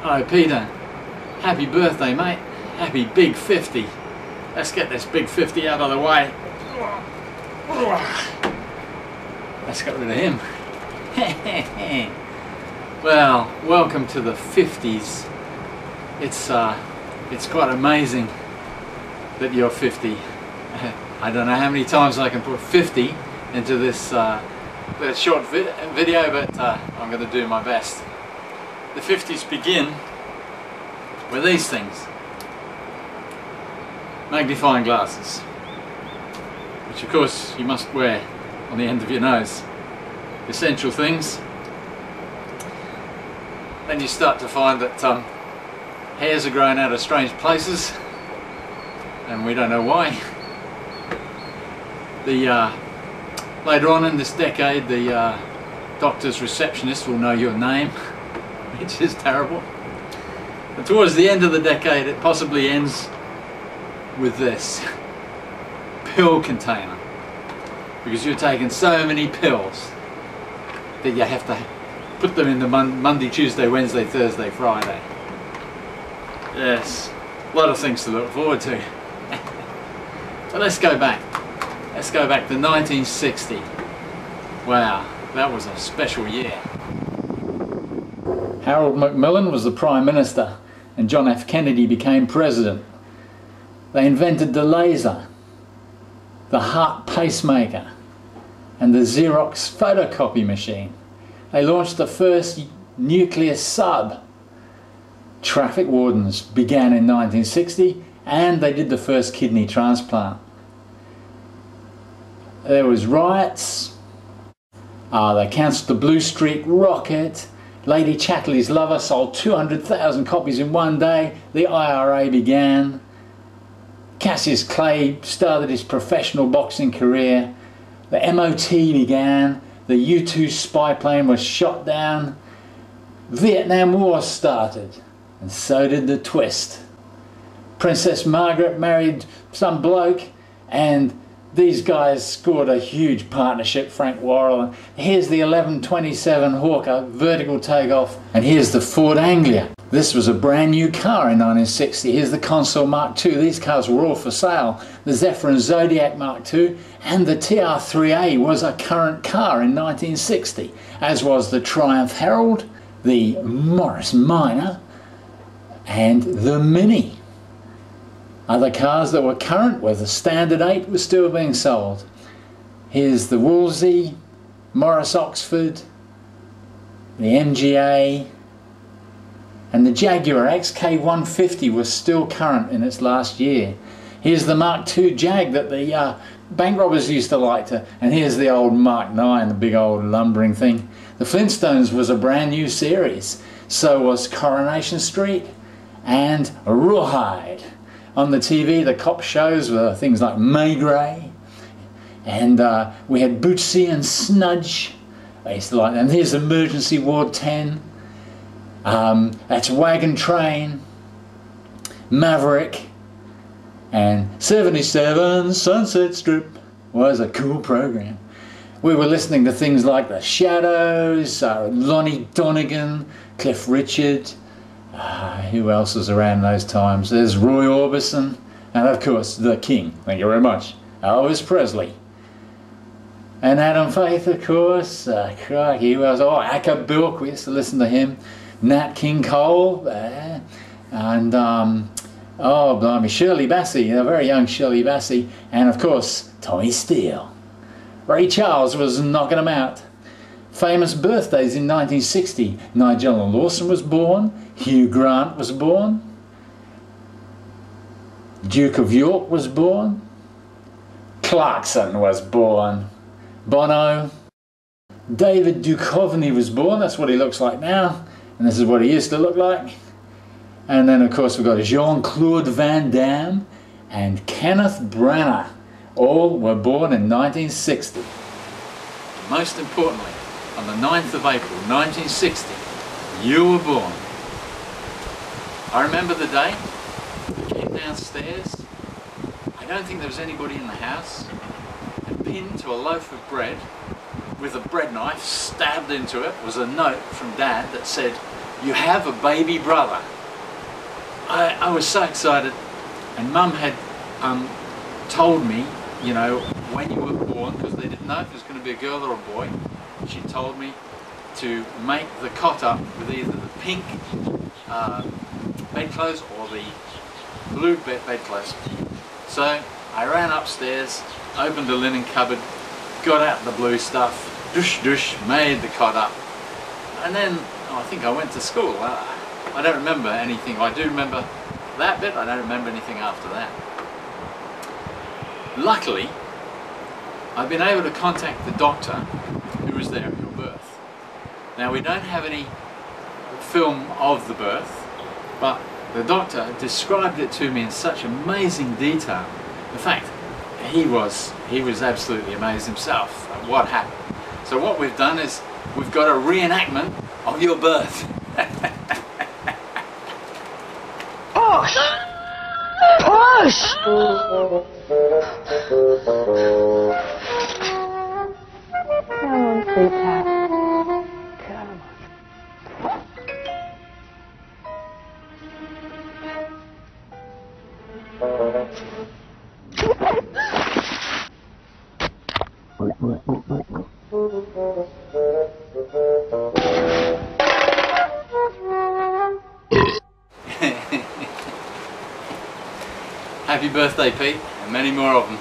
Hello Peter, happy birthday mate, happy big 50. Let's get this big 50 out of the way. Let's get rid of him. Well, welcome to the 50s. It's quite amazing that you're 50. I don't know how many times I can put 50 into this short video, but I'm going to do my best. The 50s begin with these things. Magnifying glasses, which of course you must wear on the end of your nose. Essential things. Then you start to find that hairs are growing out of strange places, and we don't know why. Later on in this decade, the doctor's receptionist will know your name, which is terrible. But towards the end of the decade, it possibly ends with this pill container, because you're taking so many pills that you have to put them in the Monday, Tuesday, Wednesday, Thursday, Friday. Yes, a lot of things to look forward to. But let's go back. Let's go back to 1960. Wow, that was a special year. Harold Macmillan was the Prime Minister and John F. Kennedy became President. They invented the laser, the heart pacemaker, and the Xerox photocopy machine. They launched the first nuclear sub. Traffic wardens began in 1960, and they did the first kidney transplant. There was riots. They cancelled the Blue Streak rocket. Lady Chatterley's Lover sold 200,000 copies in one day. The IRA began. Cassius Clay started his professional boxing career. The MOT began. The U-2 spy plane was shot down. Vietnam War started, and so did the twist. Princess Margaret married some bloke, and these guys scored a huge partnership, Frank Worrell. Here's the 1127 Hawker vertical takeoff, and here's the Ford Anglia. This was a brand new car in 1960. Here's the Consul Mark II. These cars were all for sale. The Zephyr and Zodiac Mark II, and the TR-3A was a current car in 1960, as was the Triumph Herald, the Morris Minor, and the Mini. Other cars that were current were the Standard 8 was still being sold. Here's the Wolseley, Morris Oxford, the MGA, and the Jaguar XK150 was still current in its last year. Here's the Mark II Jag that the bank robbers used to like to, and here's the old Mark IX, the big old lumbering thing. The Flintstones was a brand new series. So was Coronation Street and Rawhide. On the TV, the cop shows were things like Maigret, and we had Bootsy and Snudge. I used to like them. Here's Emergency Ward 10. That's Wagon Train, Maverick, and 77 Sunset Strip was a cool program. We were listening to things like The Shadows, Lonnie Donegan, Cliff Richard. Who else was around those times? There's Roy Orbison, and of course the King. Thank you very much. Elvis Presley. And Adam Faith, of course. Crikey, who else? Oh, Acker Bilk, we used to listen to him. Nat King Cole, and oh blimey, Shirley Bassey, a very young Shirley Bassey, and of course Tommy Steele. Ray Charles was knocking them out. Famous birthdays in 1960. Nigella Lawson was born. Hugh Grant was born. Duke of York was born. Clarkson was born. Bono. David Duchovny was born. That's what he looks like now. And this is what he used to look like. And then of course we've got Jean-Claude Van Damme and Kenneth Branagh. All were born in 1960. Most importantly, on the 9th of April 1960, you were born. I remember the day. I came downstairs. I don't think there was anybody in the house. And pinned to a loaf of bread with a bread knife stabbed into it was a note from Dad that said, you have a baby brother. I was so excited, and Mum had told me, you know, when you were born, because they didn't know if it was going to be a girl or a boy, she told me to make the cot up with either the pink bedclothes or the blue bedclothes. So I ran upstairs, opened the linen cupboard, got out the blue stuff, douche douche, made the cot up, and then I think I went to school. I don't remember anything. I do remember that bit, I don't remember anything after that. Luckily, I've been able to contact the doctor who was there at your birth. Now, we don't have any film of the birth, but the doctor described it to me in such amazing detail. In fact, he was absolutely amazed himself at what happened. So what we've done is we've got a reenactment of your birth. Push! Push! Come on, sweetheart. Come on. Happy birthday, Pete, and many more of them.